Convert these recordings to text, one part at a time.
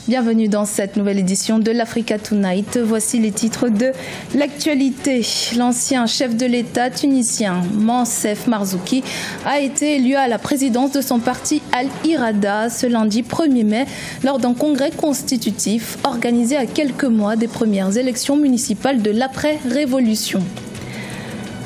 Bienvenue dans cette nouvelle édition de l'Africa Tonight. Voici les titres de l'actualité. L'ancien chef de l'État tunisien, Moncef Marzouki, a été élu à la présidence de son parti Al-Irada ce lundi 1er mai lors d'un congrès constitutif organisé à quelques mois des premières élections municipales de l'après-révolution.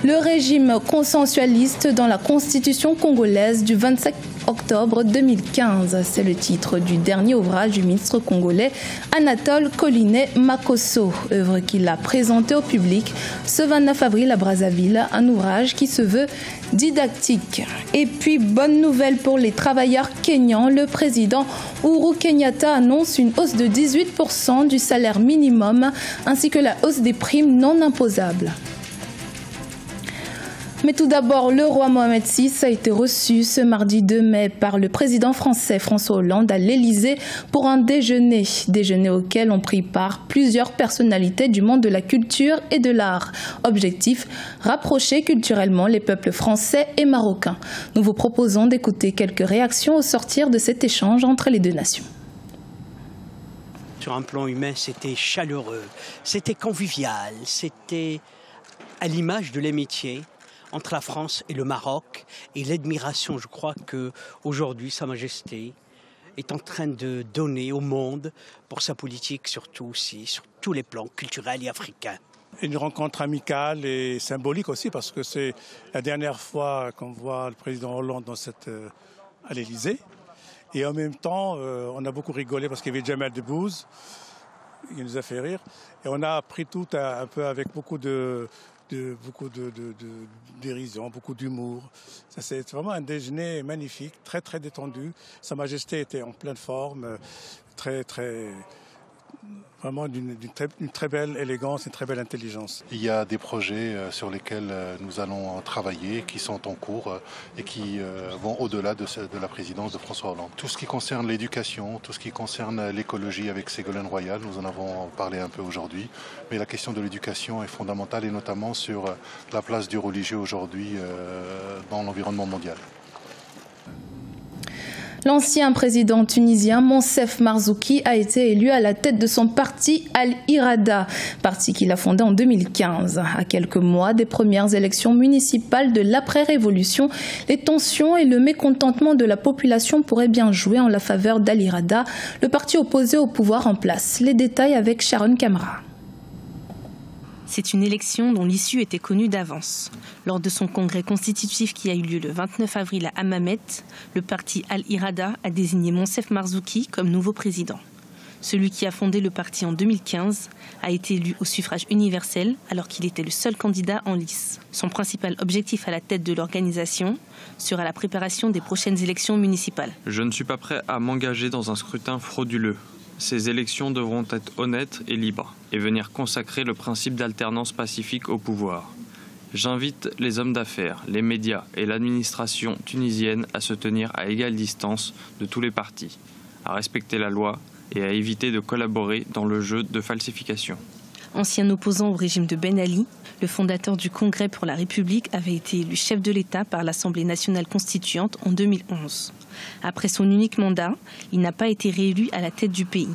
Le régime consensualiste dans la constitution congolaise du 25 octobre 2015. C'est le titre du dernier ouvrage du ministre congolais Anatole Colinet Makosso, œuvre qu'il a présentée au public ce 29 avril à Brazzaville, un ouvrage qui se veut didactique. Et puis, bonne nouvelle pour les travailleurs kenyans, le président Uhuru Kenyatta annonce une hausse de 18% du salaire minimum ainsi que la hausse des primes non imposables. Mais tout d'abord, le roi Mohamed VI a été reçu ce mardi 2 mai par le président français François Hollande à l'Élysée pour un déjeuner auquel ont pris part plusieurs personnalités du monde de la culture et de l'art. Objectif, rapprocher culturellement les peuples français et marocains. Nous vous proposons d'écouter quelques réactions au sortir de cet échange entre les deux nations. Sur un plan humain, c'était chaleureux, c'était convivial, c'était à l'image de l'amitié entre la France et le Maroc, et l'admiration, je crois qu'aujourd'hui, Sa Majesté est en train de donner au monde pour sa politique, surtout aussi, sur tous les plans culturels et africains. Une rencontre amicale et symbolique aussi, parce que c'est la dernière fois qu'on voit le président Hollande à l'Élysée. Et en même temps, on a beaucoup rigolé parce qu'il y avait Jamel Debbouze, qui nous a fait rire. Et on a appris tout un peu avec beaucoup de dérision, beaucoup d'humour. C'est vraiment un déjeuner magnifique, très très détendu. Sa Majesté était en pleine forme, vraiment d'une très belle élégance, une très belle intelligence. Il y a des projets sur lesquels nous allons travailler, qui sont en cours et qui vont au-delà de la présidence de François Hollande. Tout ce qui concerne l'éducation, tout ce qui concerne l'écologie avec Ségolène Royal, nous en avons parlé un peu aujourd'hui, mais la question de l'éducation est fondamentale et notamment sur la place du religieux aujourd'hui dans l'environnement mondial. L'ancien président tunisien Moncef Marzouki a été élu à la tête de son parti Al-Irada, parti qu'il a fondé en 2015. À quelques mois des premières élections municipales de l'après-révolution, les tensions et le mécontentement de la population pourraient bien jouer en la faveur d'Al-Irada, le parti opposé au pouvoir en place. Les détails avec Sharon Kamra. C'est une élection dont l'issue était connue d'avance. Lors de son congrès constitutif qui a eu lieu le 29 avril à Hammamet, le parti Al-Irada a désigné Moncef Marzouki comme nouveau président. Celui qui a fondé le parti en 2015 a été élu au suffrage universel alors qu'il était le seul candidat en lice. Son principal objectif à la tête de l'organisation sera la préparation des prochaines élections municipales. Je ne suis pas prêt à m'engager dans un scrutin frauduleux. Ces élections devront être honnêtes et libres et venir consacrer le principe d'alternance pacifique au pouvoir. J'invite les hommes d'affaires, les médias et l'administration tunisienne à se tenir à égale distance de tous les partis, à respecter la loi et à éviter de collaborer dans le jeu de falsification. Ancien opposant au régime de Ben Ali, le fondateur du Congrès pour la République avait été élu chef de l'État par l'Assemblée nationale constituante en 2011. Après son unique mandat, il n'a pas été réélu à la tête du pays.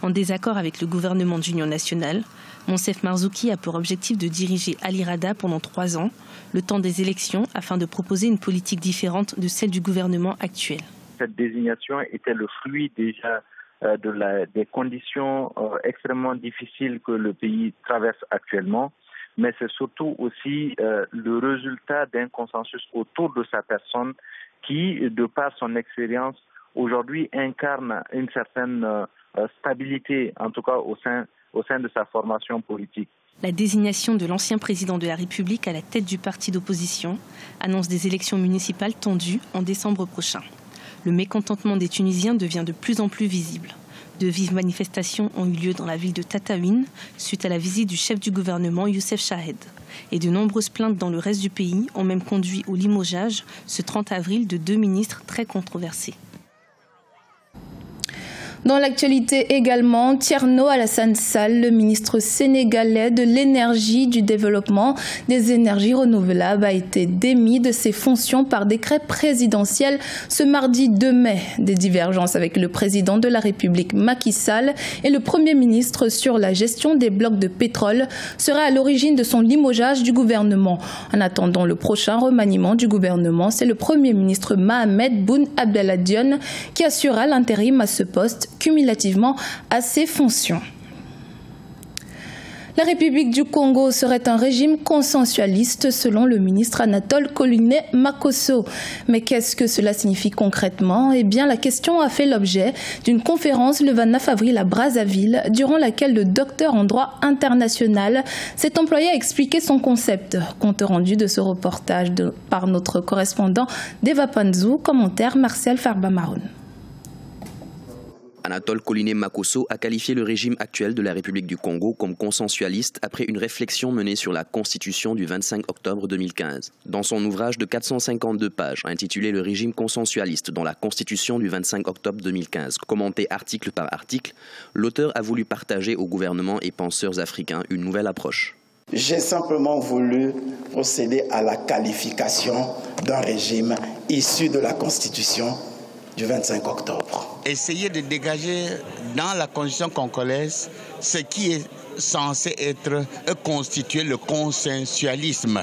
En désaccord avec le gouvernement d'union nationale, Moncef Marzouki a pour objectif de diriger Al-Irada pendant 3 ans, le temps des élections, afin de proposer une politique différente de celle du gouvernement actuel. Cette désignation était le fruit déjà des conditions extrêmement difficiles que le pays traverse actuellement, mais c'est surtout aussi le résultat d'un consensus autour de sa personne qui, de par son expérience, aujourd'hui incarne une certaine stabilité, en tout cas au sein de sa formation politique. La désignation de l'ancien président de la République à la tête du parti d'opposition annonce des élections municipales tendues en décembre prochain. Le mécontentement des Tunisiens devient de plus en plus visible. De vives manifestations ont eu lieu dans la ville de Tataouine suite à la visite du chef du gouvernement Youssef Chahed. Et de nombreuses plaintes dans le reste du pays ont même conduit au limogeage ce 30 avril de 2 ministres très controversés. Dans l'actualité également, Thierno Alassane Sall, le ministre sénégalais de l'énergie, du développement des énergies renouvelables, a été démis de ses fonctions par décret présidentiel ce mardi 2 mai. Des divergences avec le président de la République Macky Sall et le Premier ministre sur la gestion des blocs de pétrole seraient à l'origine de son limogeage du gouvernement. En attendant le prochain remaniement du gouvernement, c'est le Premier ministre Mohamed Boun Abdallah Dionne qui assurera l'intérim à ce poste cumulativement à ses fonctions. La République du Congo serait un régime consensualiste selon le ministre Anatole Koluné-Makosso. Mais qu'est-ce que cela signifie concrètement? Eh bien, la question a fait l'objet d'une conférence le 29 avril à Brazzaville, durant laquelle le docteur en droit international s'est employé à expliquer son concept. Compte rendu de ce reportage par notre correspondant Deva Panzou, commentaire Marcel Farba-Maroun. Anatole Koluné-Makosso a qualifié le régime actuel de la République du Congo comme consensualiste après une réflexion menée sur la Constitution du 25 octobre 2015. Dans son ouvrage de 452 pages intitulé « Le régime consensualiste dans la Constitution du 25 octobre 2015 », commenté article par article, l'auteur a voulu partager au gouvernement et penseurs africains une nouvelle approche. J'ai simplement voulu procéder à la qualification d'un régime issu de la Constitution du 25 octobre. Essayer de dégager dans la constitution congolaise ce qui est censé être constituer le consensualisme.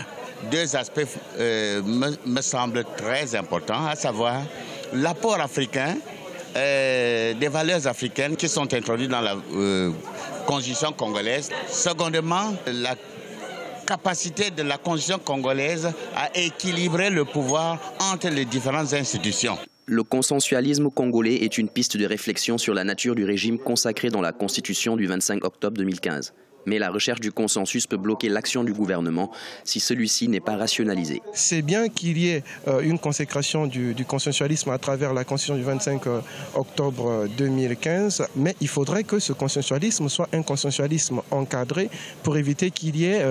Deux aspects me semblent très importants, à savoir l'apport africain, des valeurs africaines qui sont introduites dans la constitution congolaise. Secondement, la capacité de la constitution congolaise à équilibrer le pouvoir entre les différentes institutions. Le consensualisme congolais est une piste de réflexion sur la nature du régime consacré dans la Constitution du 25 octobre 2015. Mais la recherche du consensus peut bloquer l'action du gouvernement si celui-ci n'est pas rationalisé. C'est bien qu'il y ait une consécration du consensualisme à travers la Constitution du 25 octobre 2015, mais il faudrait que ce consensualisme soit un consensualisme encadré pour éviter qu'il y ait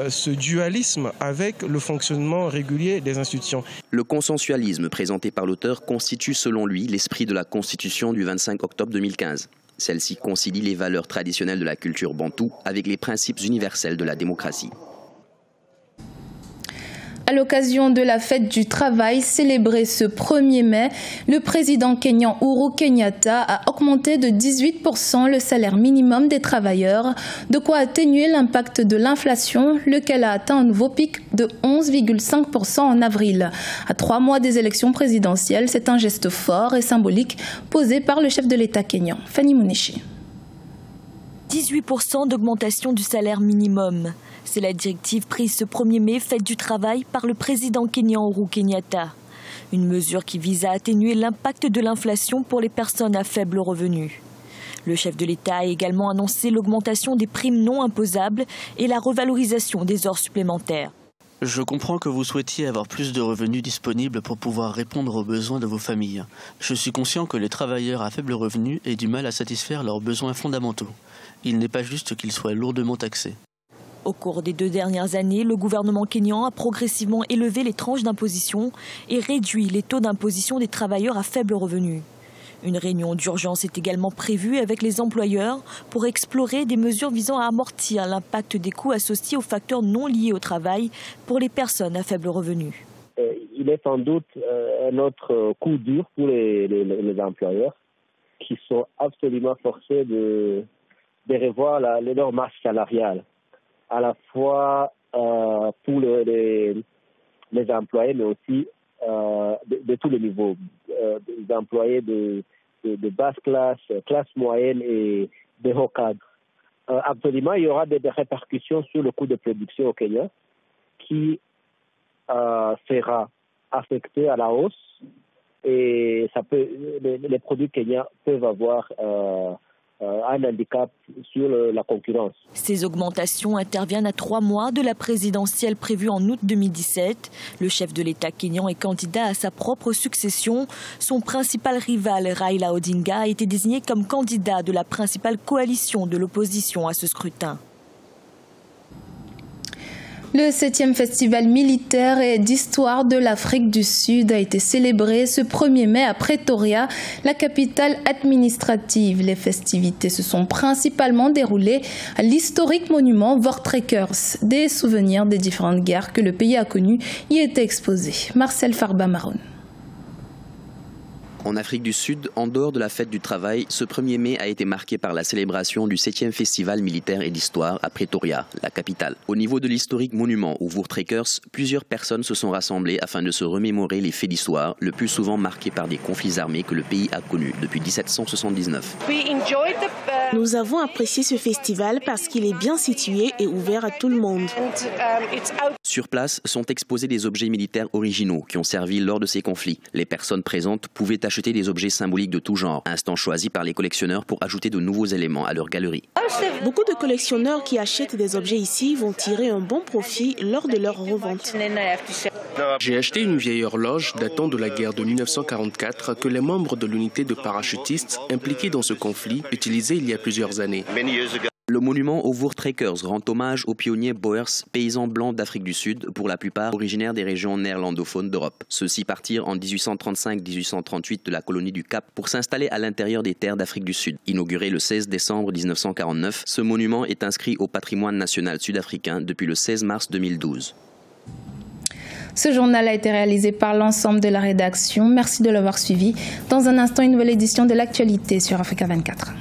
ce dualisme avec le fonctionnement régulier des institutions. Le consensualisme présenté par l'auteur constitue selon lui l'esprit de la Constitution du 25 octobre 2015. Celle-ci concilie les valeurs traditionnelles de la culture bantoue avec les principes universels de la démocratie. À l'occasion de la fête du travail célébrée ce 1er mai, le président kényan Uhuru Kenyatta a augmenté de 18% le salaire minimum des travailleurs, de quoi atténuer l'impact de l'inflation, lequel a atteint un nouveau pic de 11,5% en avril. À 3 mois des élections présidentielles, c'est un geste fort et symbolique posé par le chef de l'État kényan, Fanny Muneshi. 18% d'augmentation du salaire minimum. C'est la directive prise ce 1er mai, fête du travail, par le président kényan Uhuru Kenyatta. Une mesure qui vise à atténuer l'impact de l'inflation pour les personnes à faible revenu. Le chef de l'État a également annoncé l'augmentation des primes non imposables et la revalorisation des heures supplémentaires. Je comprends que vous souhaitiez avoir plus de revenus disponibles pour pouvoir répondre aux besoins de vos familles. Je suis conscient que les travailleurs à faible revenu aient du mal à satisfaire leurs besoins fondamentaux. Il n'est pas juste qu'ils soient lourdement taxés. Au cours des 2 dernières années, le gouvernement kényan a progressivement élevé les tranches d'imposition et réduit les taux d'imposition des travailleurs à faible revenu. Une réunion d'urgence est également prévue avec les employeurs pour explorer des mesures visant à amortir l'impact des coûts associés aux facteurs non liés au travail pour les personnes à faible revenu. Il est sans doute un autre coup dur pour les employeurs qui sont absolument forcés de revoir leur masse salariale, à la fois pour les employés, mais aussi de tous les niveaux, des employés de basse classe, classe moyenne et de haut cadre. Absolument, il y aura des répercussions sur le coût de production au Kenya qui sera affecté à la hausse et les produits kenyans peuvent avoir un handicap sur la concurrence. Ces augmentations interviennent à 3 mois de la présidentielle prévue en août 2017. Le chef de l'État kényan est candidat à sa propre succession. Son principal rival, Raila Odinga, a été désigné comme candidat de la principale coalition de l'opposition à ce scrutin. Le 7e festival militaire et d'histoire de l'Afrique du Sud a été célébré ce 1er mai à Pretoria, la capitale administrative. Les festivités se sont principalement déroulées à l'historique monument Voortrekkers. Des souvenirs des différentes guerres que le pays a connues y étaient exposés. Marcel Farba-Maroun. En Afrique du Sud, en dehors de la fête du travail, ce 1er mai a été marqué par la célébration du 7e festival militaire et d'histoire à Pretoria, la capitale. Au niveau de l'historique monument aux Voortrekkers, plusieurs personnes se sont rassemblées afin de se remémorer les faits d'histoire, le plus souvent marqués par des conflits armés que le pays a connus depuis 1779. Nous avons apprécié ce festival parce qu'il est bien situé et ouvert à tout le monde. Sur place sont exposés des objets militaires originaux qui ont servi lors de ces conflits. Les personnes présentes pouvaient acheter des objets symboliques de tout genre, instant choisi par les collectionneurs pour ajouter de nouveaux éléments à leur galerie. Beaucoup de collectionneurs qui achètent des objets ici vont tirer un bon profit lors de leur revente. J'ai acheté une vieille horloge datant de la guerre de 1944 que les membres de l'unité de parachutistes impliqués dans ce conflit utilisaient il y a plusieurs années. Le monument aux Voortrekkers rend hommage aux pionniers Boers, paysans blancs d'Afrique du Sud, pour la plupart originaires des régions néerlandophones d'Europe. Ceux-ci partirent en 1835-1838 de la colonie du Cap pour s'installer à l'intérieur des terres d'Afrique du Sud. Inauguré le 16 décembre 1949, ce monument est inscrit au patrimoine national sud-africain depuis le 16 mars 2012. Ce journal a été réalisé par l'ensemble de la rédaction. Merci de l'avoir suivi. Dans un instant, une nouvelle édition de l'actualité sur Africa 24.